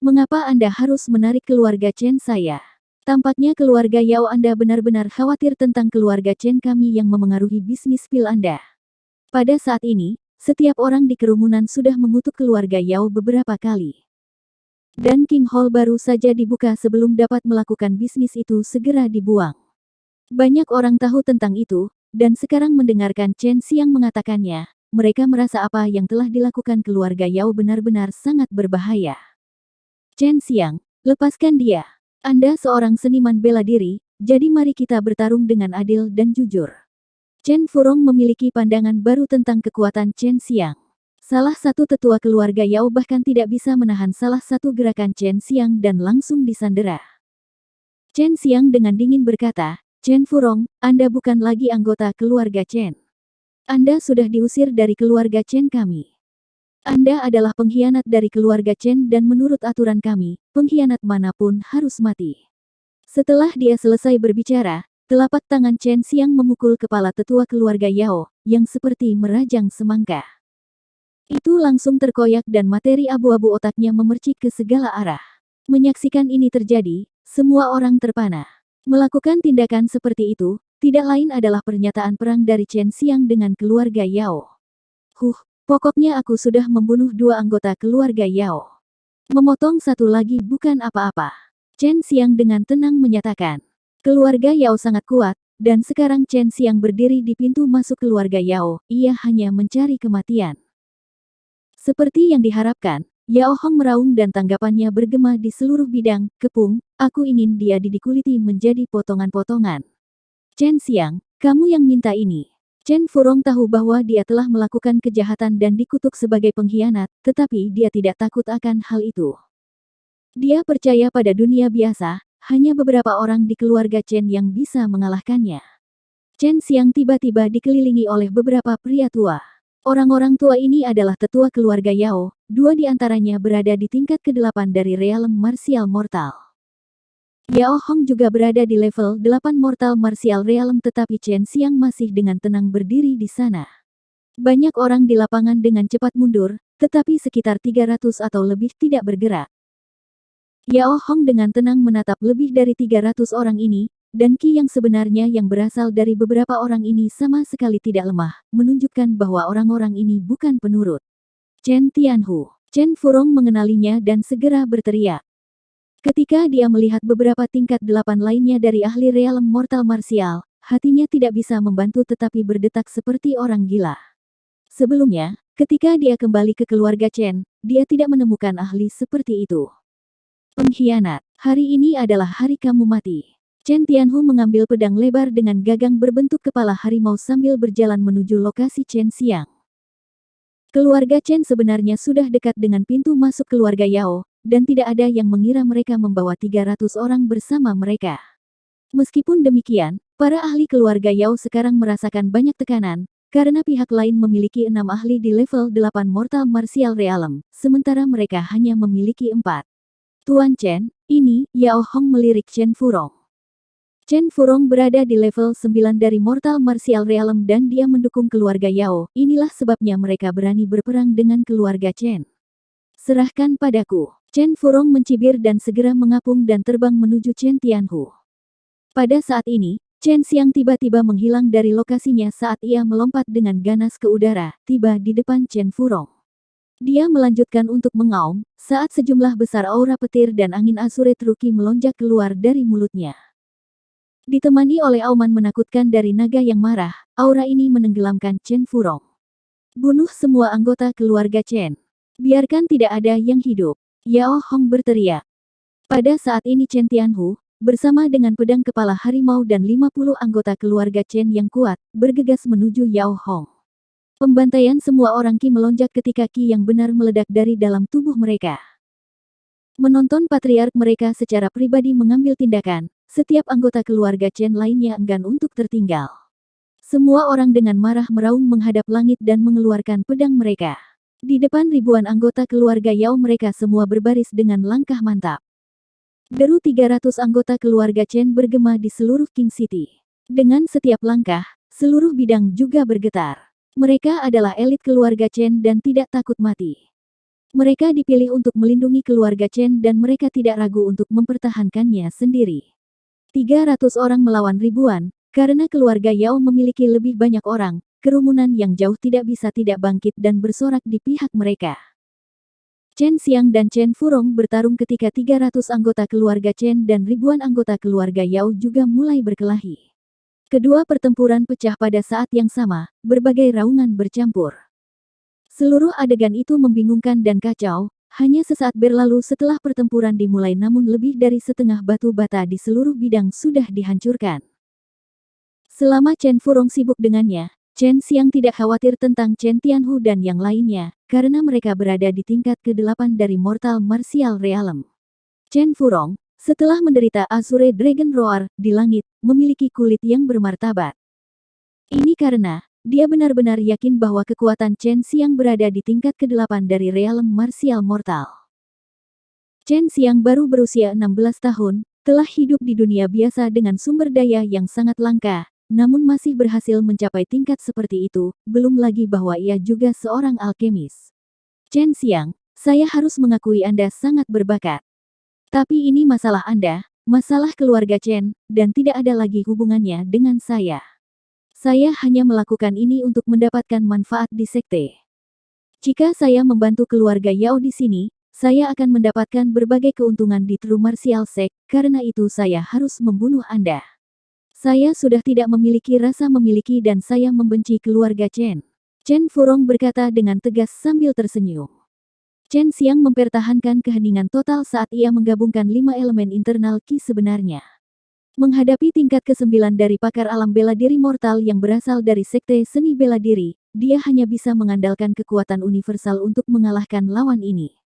Mengapa Anda harus menarik keluarga Chen saya? Tampaknya keluarga Yao Anda benar-benar khawatir tentang keluarga Chen kami yang memengaruhi bisnis pil Anda. Pada saat ini, setiap orang di kerumunan sudah mengutuk keluarga Yao beberapa kali. Dan King Hall baru saja dibuka sebelum dapat melakukan bisnis itu segera dibuang. Banyak orang tahu tentang itu, dan sekarang mendengarkan Chen Xiang mengatakannya, mereka merasa apa yang telah dilakukan keluarga Yao benar-benar sangat berbahaya. Chen Xiang, lepaskan dia. Anda seorang seniman bela diri, jadi mari kita bertarung dengan adil dan jujur. Chen Furong memiliki pandangan baru tentang kekuatan Chen Xiang. Salah satu tetua keluarga Yao bahkan tidak bisa menahan salah satu gerakan Chen Xiang dan langsung disandera. Chen Xiang dengan dingin berkata, Chen Furong, Anda bukan lagi anggota keluarga Chen. Anda sudah diusir dari keluarga Chen kami. Anda adalah pengkhianat dari keluarga Chen dan menurut aturan kami, pengkhianat manapun harus mati. Setelah dia selesai berbicara, telapak tangan Chen Xiang memukul kepala tetua keluarga Yao, yang seperti merajang semangka. Itu langsung terkoyak dan materi abu-abu otaknya memercik ke segala arah. Menyaksikan ini terjadi, semua orang terpana. Melakukan tindakan seperti itu, tidak lain adalah pernyataan perang dari Chen Xiang dengan keluarga Yao. Pokoknya aku sudah membunuh 2 anggota keluarga Yao. Memotong satu lagi bukan apa-apa. Chen Xiang dengan tenang menyatakan. Keluarga Yao sangat kuat, dan sekarang Chen Xiang berdiri di pintu masuk keluarga Yao, ia hanya mencari kematian. Seperti yang diharapkan, Yao Hong meraung dan tanggapannya bergema di seluruh bidang, kepung, aku ingin dia dikuliti menjadi potongan-potongan. Chen Xiang, kamu yang minta ini. Chen Furong tahu bahwa dia telah melakukan kejahatan dan dikutuk sebagai pengkhianat, tetapi dia tidak takut akan hal itu. Dia percaya pada dunia biasa, hanya beberapa orang di keluarga Chen yang bisa mengalahkannya. Chen Xiang tiba-tiba dikelilingi oleh beberapa pria tua. Orang-orang tua ini adalah tetua keluarga Yao, 2 di antaranya berada di tingkat ke-8 dari realm martial mortal. Yao Hong juga berada di level 8 Mortal Martial Realm tetapi Chen Xiang masih dengan tenang berdiri di sana. Banyak orang di lapangan dengan cepat mundur, tetapi sekitar 300 atau lebih tidak bergerak. Yao Hong dengan tenang menatap lebih dari 300 orang ini, dan Qi yang sebenarnya yang berasal dari beberapa orang ini sama sekali tidak lemah, menunjukkan bahwa orang-orang ini bukan penurut. Chen Tianhu, Chen Furong mengenalinya dan segera berteriak. Ketika dia melihat beberapa tingkat 8 lainnya dari ahli realm mortal martial, hatinya tidak bisa membantu tetapi berdetak seperti orang gila. Sebelumnya, ketika dia kembali ke keluarga Chen, dia tidak menemukan ahli seperti itu. Pengkhianat, hari ini adalah hari kamu mati. Chen Tianhu mengambil pedang lebar dengan gagang berbentuk kepala harimau sambil berjalan menuju lokasi Chen Xiang. Keluarga Chen sebenarnya sudah dekat dengan pintu masuk keluarga Yao, dan tidak ada yang mengira mereka membawa 300 orang bersama mereka. Meskipun demikian, para ahli keluarga Yao sekarang merasakan banyak tekanan, karena pihak lain memiliki 6 ahli di level 8 Mortal Martial Realm, sementara mereka hanya memiliki 4. Tuan Chen, ini, Yao Hong melirik Chen Furong. Chen Furong berada di level 9 dari Mortal Martial Realm dan dia mendukung keluarga Yao, inilah sebabnya mereka berani berperang dengan keluarga Chen. Serahkan padaku. Chen Furong mencibir dan segera mengapung dan terbang menuju Chen Tianhu. Pada saat ini, Chen Xiang tiba-tiba menghilang dari lokasinya saat ia melompat dengan ganas ke udara, tiba di depan Chen Furong. Dia melanjutkan untuk mengaum, saat sejumlah besar aura petir dan angin Azure Truki melonjak keluar dari mulutnya. Ditemani oleh auman menakutkan dari naga yang marah, aura ini menenggelamkan Chen Furong. Bunuh semua anggota keluarga Chen. Biarkan tidak ada yang hidup. Yao Hong berteriak. Pada saat ini Chen Tianhu, bersama dengan pedang kepala harimau dan 50 anggota keluarga Chen yang kuat, bergegas menuju Yao Hong. Pembantaian semua orang Qi melonjak ketika Qi yang benar meledak dari dalam tubuh mereka. Menonton patriark mereka secara pribadi mengambil tindakan, setiap anggota keluarga Chen lainnya enggan untuk tertinggal. Semua orang dengan marah meraung menghadap langit dan mengeluarkan pedang mereka. Di depan ribuan anggota keluarga Yao mereka semua berbaris dengan langkah mantap. Deru 300 anggota keluarga Chen bergema di seluruh King City. Dengan setiap langkah, seluruh bidang juga bergetar. Mereka adalah elit keluarga Chen dan tidak takut mati. Mereka dipilih untuk melindungi keluarga Chen dan mereka tidak ragu untuk mempertahankannya sendiri. 300 orang melawan ribuan, karena keluarga Yao memiliki lebih banyak orang, kerumunan yang jauh tidak bisa tidak bangkit dan bersorak di pihak mereka. Chen Xiang dan Chen Furong bertarung ketika 300 anggota keluarga Chen dan ribuan anggota keluarga Yao juga mulai berkelahi. Kedua pertempuran pecah pada saat yang sama, berbagai raungan bercampur. Seluruh adegan itu membingungkan dan kacau, hanya sesaat berlalu setelah pertempuran dimulai namun lebih dari setengah batu bata di seluruh bidang sudah dihancurkan. Selama Chen Furong sibuk dengannya, Chen Xiang tidak khawatir tentang Chen Tianhu dan yang lainnya, karena mereka berada di tingkat ke-8 dari Mortal Martial Realm. Chen Furong, setelah menderita Azure Dragon Roar di langit, memiliki kulit yang bermartabat. Ini karena dia benar-benar yakin bahwa kekuatan Chen Xiang berada di tingkat ke-8 dari Realm Martial Mortal. Chen Xiang baru berusia 16 tahun, telah hidup di dunia biasa dengan sumber daya yang sangat langka, namun masih berhasil mencapai tingkat seperti itu, belum lagi bahwa ia juga seorang alkemis. Chen Xiang, saya harus mengakui Anda sangat berbakat. Tapi ini masalah Anda, masalah keluarga Chen, dan tidak ada lagi hubungannya dengan saya. Saya hanya melakukan ini untuk mendapatkan manfaat di sekte. Jika saya membantu keluarga Yao di sini, saya akan mendapatkan berbagai keuntungan di True Martial Sect, karena itu saya harus membunuh Anda. Saya sudah tidak memiliki rasa memiliki dan saya membenci keluarga Chen. Chen Furong berkata dengan tegas sambil tersenyum. Chen Xiang mempertahankan keheningan total saat ia menggabungkan 5 elemen internal Qi sebenarnya. Menghadapi tingkat ke-9 dari pakar alam bela diri mortal yang berasal dari sekte seni bela diri, dia hanya bisa mengandalkan kekuatan universal untuk mengalahkan lawan ini.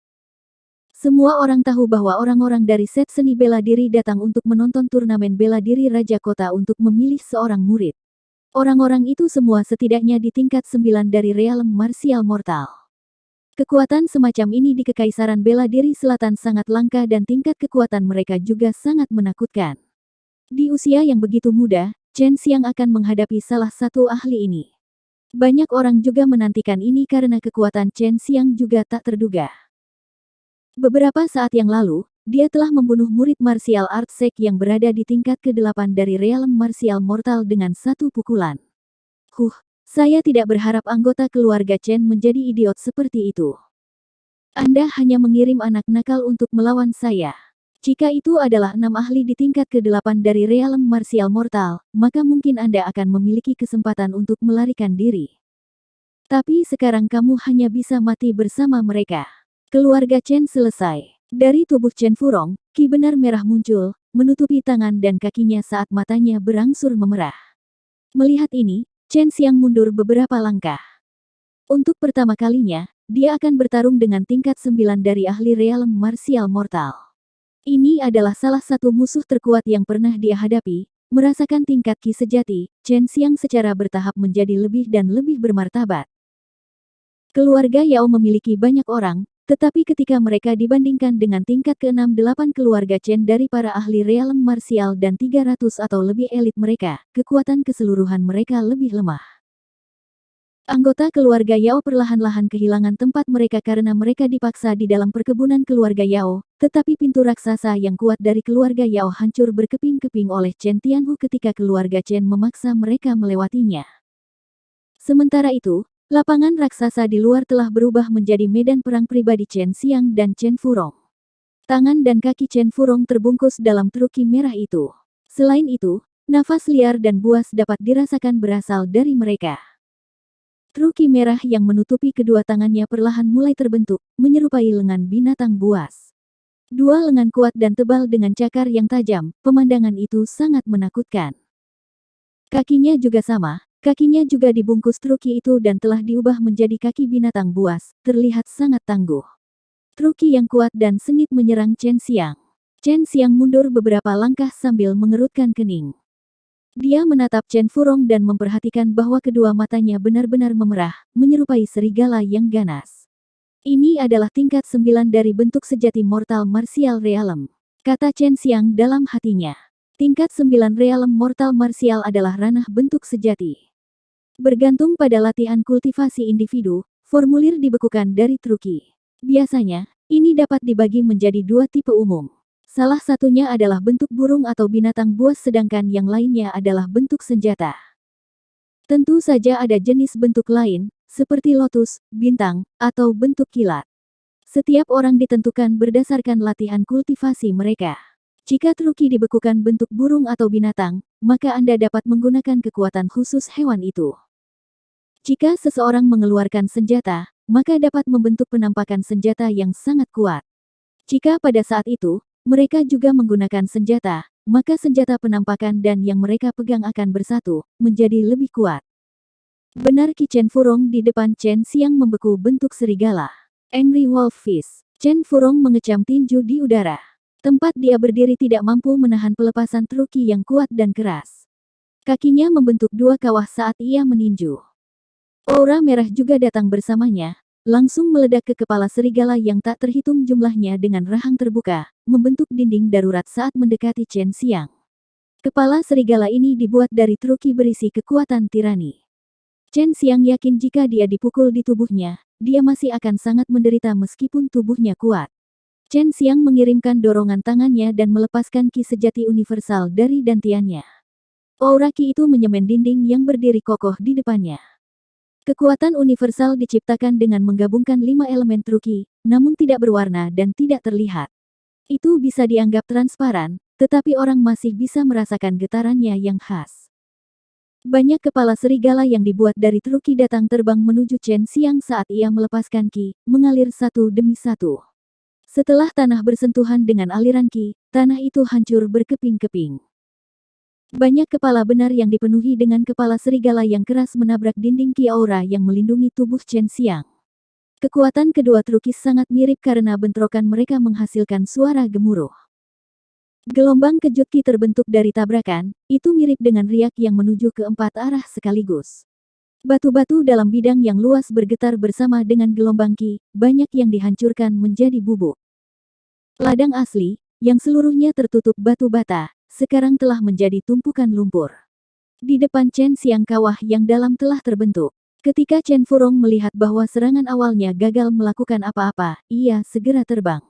Semua orang tahu bahwa orang-orang dari set seni bela diri datang untuk menonton turnamen bela diri Raja Kota untuk memilih seorang murid. Orang-orang itu semua setidaknya di tingkat 9 dari Realm Martial Mortal. Kekuatan semacam ini di Kekaisaran Bela Diri Selatan sangat langka dan tingkat kekuatan mereka juga sangat menakutkan. Di usia yang begitu muda, Chen Xiang akan menghadapi salah satu ahli ini. Banyak orang juga menantikan ini karena kekuatan Chen Xiang juga tak terduga. Beberapa saat yang lalu, dia telah membunuh murid martial arts sect yang berada di tingkat ke-8 dari Realm Martial Mortal dengan satu pukulan. Saya tidak berharap anggota keluarga Chen menjadi idiot seperti itu. Anda hanya mengirim anak nakal untuk melawan saya. Jika itu adalah 6 ahli di tingkat ke-8 dari Realm Martial Mortal, maka mungkin Anda akan memiliki kesempatan untuk melarikan diri. Tapi sekarang kamu hanya bisa mati bersama mereka. Keluarga Chen selesai. Dari tubuh Chen Furong, Qi benar merah muncul, menutupi tangan dan kakinya saat matanya berangsur memerah. Melihat ini, Chen Xiang mundur beberapa langkah. Untuk pertama kalinya, dia akan bertarung dengan tingkat 9 dari ahli Realm Martial Mortal. Ini adalah salah satu musuh terkuat yang pernah dia hadapi. Merasakan tingkat Qi sejati, Chen Xiang secara bertahap menjadi lebih dan lebih bermartabat. Keluarga Yao memiliki banyak orang, tetapi ketika mereka dibandingkan dengan tingkat ke-6-8 keluarga Chen dari para ahli Realm Martial dan 300 atau lebih elit mereka, kekuatan keseluruhan mereka lebih lemah. Anggota keluarga Yao perlahan-lahan kehilangan tempat mereka karena mereka dipaksa di dalam perkebunan keluarga Yao, tetapi pintu raksasa yang kuat dari keluarga Yao hancur berkeping-keping oleh Chen Tianhu ketika keluarga Chen memaksa mereka melewatinya. Sementara itu, lapangan raksasa di luar telah berubah menjadi medan perang pribadi Chen Xiang dan Chen Furong. Tangan dan kaki Chen Furong terbungkus dalam truki merah itu. Selain itu, nafas liar dan buas dapat dirasakan berasal dari mereka. Truki merah yang menutupi kedua tangannya perlahan mulai terbentuk, menyerupai lengan binatang buas. Dua lengan kuat dan tebal dengan cakar yang tajam, pemandangan itu sangat menakutkan. Kakinya juga sama, kakinya juga dibungkus truki itu dan telah diubah menjadi kaki binatang buas, terlihat sangat tangguh. Truki yang kuat dan sengit menyerang Chen Xiang. Chen Xiang mundur beberapa langkah sambil mengerutkan kening. Dia menatap Chen Furong dan memperhatikan bahwa kedua matanya benar-benar memerah, menyerupai serigala yang ganas. Ini adalah tingkat 9 dari bentuk sejati Mortal Martial Realm, kata Chen Xiang dalam hatinya. Tingkat 9 Realm Mortal Martial adalah ranah bentuk sejati. Bergantung pada latihan kultivasi individu, formulir dibekukan dari truki. Biasanya, ini dapat dibagi menjadi dua tipe umum. Salah satunya adalah bentuk burung atau binatang buas sedangkan yang lainnya adalah bentuk senjata. Tentu saja ada jenis bentuk lain, seperti lotus, bintang, atau bentuk kilat. Setiap orang ditentukan berdasarkan latihan kultivasi mereka. Jika truki dibekukan bentuk burung atau binatang, maka Anda dapat menggunakan kekuatan khusus hewan itu. Jika seseorang mengeluarkan senjata, maka dapat membentuk penampakan senjata yang sangat kuat. Jika pada saat itu, mereka juga menggunakan senjata, maka senjata penampakan dan yang mereka pegang akan bersatu, menjadi lebih kuat. Benar Ki Chen Furong di depan Chen Xiang membeku bentuk serigala. Angry Wolf Fist. Chen Furong mengecam tinju di udara. Tempat dia berdiri tidak mampu menahan pelepasan truki yang kuat dan keras. Kakinya membentuk dua kawah saat ia meninju. Aura merah juga datang bersamanya, langsung meledak ke kepala serigala yang tak terhitung jumlahnya dengan rahang terbuka, membentuk dinding darurat saat mendekati Chen Xiang. Kepala serigala ini dibuat dari truki berisi kekuatan tirani. Chen Xiang yakin jika dia dipukul di tubuhnya, dia masih akan sangat menderita meskipun tubuhnya kuat. Chen Xiang mengirimkan dorongan tangannya dan melepaskan ki sejati universal dari dantiannya. Aura ki itu menyemen dinding yang berdiri kokoh di depannya. Kekuatan universal diciptakan dengan menggabungkan 5 elemen truki, namun tidak berwarna dan tidak terlihat. Itu bisa dianggap transparan, tetapi orang masih bisa merasakan getarannya yang khas. Banyak kepala serigala yang dibuat dari truki datang terbang menuju Chen Xiang saat ia melepaskan ki, mengalir satu demi satu. Setelah tanah bersentuhan dengan aliran ki, tanah itu hancur berkeping-keping. Banyak kepala benar yang dipenuhi dengan kepala serigala yang keras menabrak dinding ki aura yang melindungi tubuh Chen Xiang. Kekuatan kedua trukis sangat mirip karena bentrokan mereka menghasilkan suara gemuruh. Gelombang kejut ki terbentuk dari tabrakan, itu mirip dengan riak yang menuju ke 4 arah sekaligus. Batu-batu dalam bidang yang luas bergetar bersama dengan gelombang ki, banyak yang dihancurkan menjadi bubuk. Ladang asli, yang seluruhnya tertutup batu bata, sekarang telah menjadi tumpukan lumpur. Di depan Chen Xiang kawah yang dalam telah terbentuk. Ketika Chen Furong melihat bahwa serangan awalnya gagal melakukan apa-apa, ia segera terbang.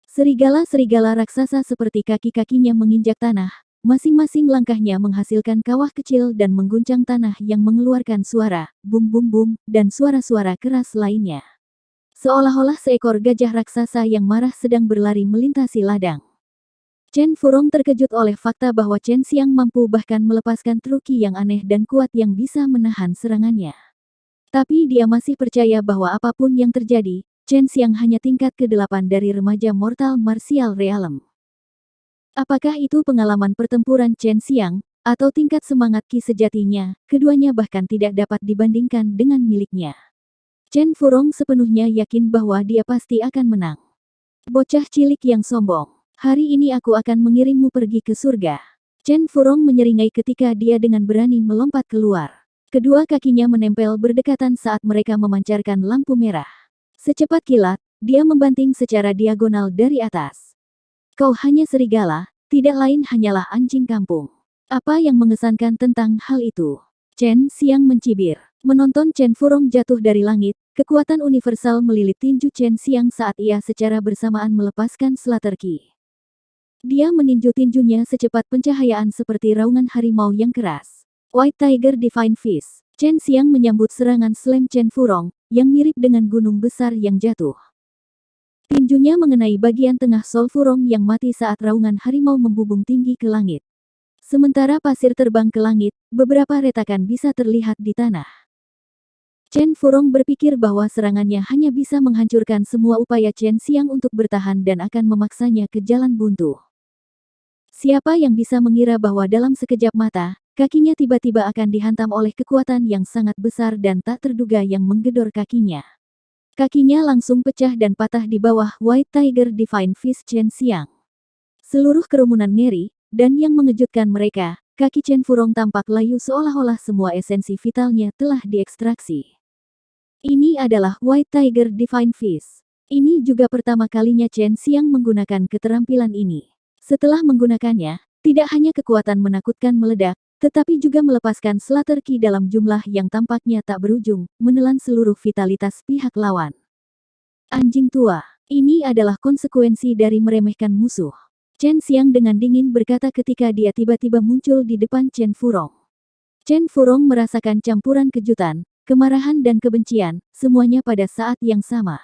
Serigala-serigala raksasa seperti kaki-kakinya menginjak tanah, masing-masing langkahnya menghasilkan kawah kecil dan mengguncang tanah yang mengeluarkan suara, bum-bum-bum, dan suara-suara keras lainnya. Seolah-olah seekor gajah raksasa yang marah sedang berlari melintasi ladang. Chen Furong terkejut oleh fakta bahwa Chen Xiang mampu bahkan melepaskan truki yang aneh dan kuat yang bisa menahan serangannya. Tapi dia masih percaya bahwa apapun yang terjadi, Chen Xiang hanya tingkat ke-8 dari remaja Mortal Martial Realm. Apakah itu pengalaman pertempuran Chen Xiang, atau tingkat semangat ki sejatinya, keduanya bahkan tidak dapat dibandingkan dengan miliknya. Chen Furong sepenuhnya yakin bahwa dia pasti akan menang. Bocah cilik yang sombong. Hari ini aku akan mengirimmu pergi ke surga. Chen Furong menyeringai ketika dia dengan berani melompat keluar. Kedua kakinya menempel berdekatan saat mereka memancarkan lampu merah. Secepat kilat, dia membanting secara diagonal dari atas. Kau hanya serigala, tidak lain hanyalah anjing kampung. Apa yang mengesankan tentang hal itu? Chen Xiang mencibir. Menonton Chen Furong jatuh dari langit, kekuatan universal melilit tinju Chen Xiang saat ia secara bersamaan melepaskan Slater Ki. Dia meninju tinjunya secepat pencahayaan seperti raungan harimau yang keras. White Tiger Divine Fist. Chen Xiang menyambut serangan slam Chen Furong, yang mirip dengan gunung besar yang jatuh. Tinjunya mengenai bagian tengah Sol Furong yang mati saat raungan harimau membubung tinggi ke langit. Sementara pasir terbang ke langit, beberapa retakan bisa terlihat di tanah. Chen Furong berpikir bahwa serangannya hanya bisa menghancurkan semua upaya Chen Xiang untuk bertahan dan akan memaksanya ke jalan buntu. Siapa yang bisa mengira bahwa dalam sekejap mata, kakinya tiba-tiba akan dihantam oleh kekuatan yang sangat besar dan tak terduga yang menggedor kakinya. Kakinya langsung pecah dan patah di bawah White Tiger Divine Fist Chen Xiang. Seluruh kerumunan ngeri, dan yang mengejutkan mereka, kaki Chen Furong tampak layu seolah-olah semua esensi vitalnya telah diekstraksi. Ini adalah White Tiger Divine Fist. Ini juga pertama kalinya Chen Xiang menggunakan keterampilan ini. Setelah menggunakannya, tidak hanya kekuatan menakutkan meledak, tetapi juga melepaskan Slater Ki dalam jumlah yang tampaknya tak berujung, menelan seluruh vitalitas pihak lawan. Anjing tua, ini adalah konsekuensi dari meremehkan musuh. Chen Xiang dengan dingin berkata ketika dia tiba-tiba muncul di depan Chen Furong. Chen Furong merasakan campuran kejutan, kemarahan dan kebencian, semuanya pada saat yang sama.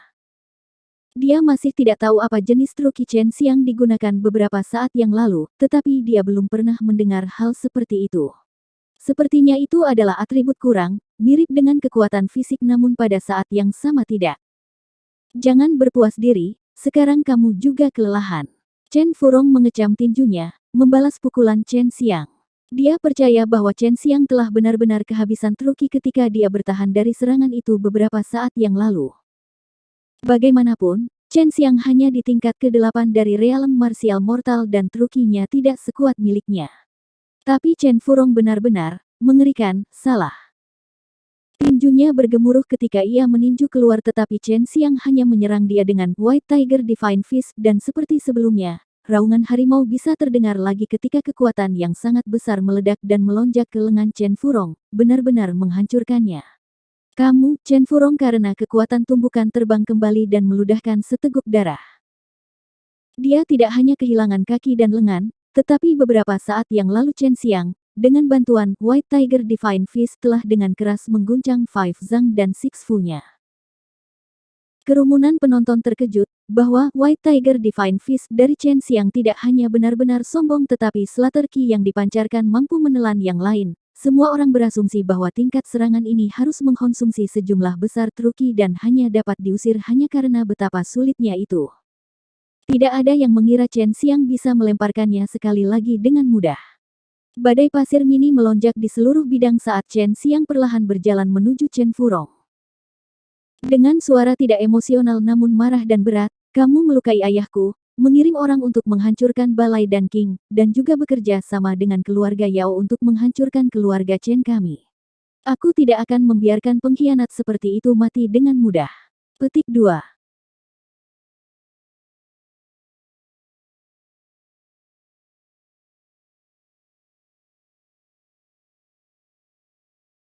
Dia masih tidak tahu apa jenis truki Chen Xiang digunakan beberapa saat yang lalu, tetapi dia belum pernah mendengar hal seperti itu. Sepertinya itu adalah atribut kurang, mirip dengan kekuatan fisik namun pada saat yang sama tidak. Jangan berpuas diri, sekarang kamu juga kelelahan. Chen Furong mengecam tinjunya, membalas pukulan Chen Xiang. Dia percaya bahwa Chen Xiang telah benar-benar kehabisan truki ketika dia bertahan dari serangan itu beberapa saat yang lalu. Bagaimanapun, Chen Xiang hanya di tingkat ke-8 dari realm martial mortal dan trukinya tidak sekuat miliknya. Tapi Chen Furong benar-benar mengerikan, salah. Tinjunya bergemuruh ketika ia meninju keluar tetapi Chen Xiang hanya menyerang dia dengan White Tiger Divine Fist dan seperti sebelumnya, raungan harimau bisa terdengar lagi ketika kekuatan yang sangat besar meledak dan melonjak ke lengan Chen Furong, benar-benar menghancurkannya. Kamu, Chen Furong karena kekuatan tumbukan terbang kembali dan meludahkan seteguk darah. Dia tidak hanya kehilangan kaki dan lengan, tetapi beberapa saat yang lalu Chen Xiang, dengan bantuan White Tiger Divine Fist telah dengan keras mengguncang Five Zhang dan Six Fu-nya. Kerumunan penonton terkejut, bahwa White Tiger Divine Fist dari Chen Xiang tidak hanya benar-benar sombong tetapi Slater Ki yang dipancarkan mampu menelan yang lain. Semua orang berasumsi bahwa tingkat serangan ini harus mengkonsumsi sejumlah besar truki dan hanya dapat diusir hanya karena betapa sulitnya itu. Tidak ada yang mengira Chen Xiang bisa melemparkannya sekali lagi dengan mudah. Badai pasir mini melonjak di seluruh bidang saat Chen Xiang perlahan berjalan menuju Chen Furong. Dengan suara tidak emosional namun marah dan berat, kamu melukai ayahku, mengirim orang untuk menghancurkan Balai dan King, dan juga bekerja sama dengan keluarga Yao untuk menghancurkan keluarga Chen kami. Aku tidak akan membiarkan pengkhianat seperti itu mati dengan mudah. Petik 2.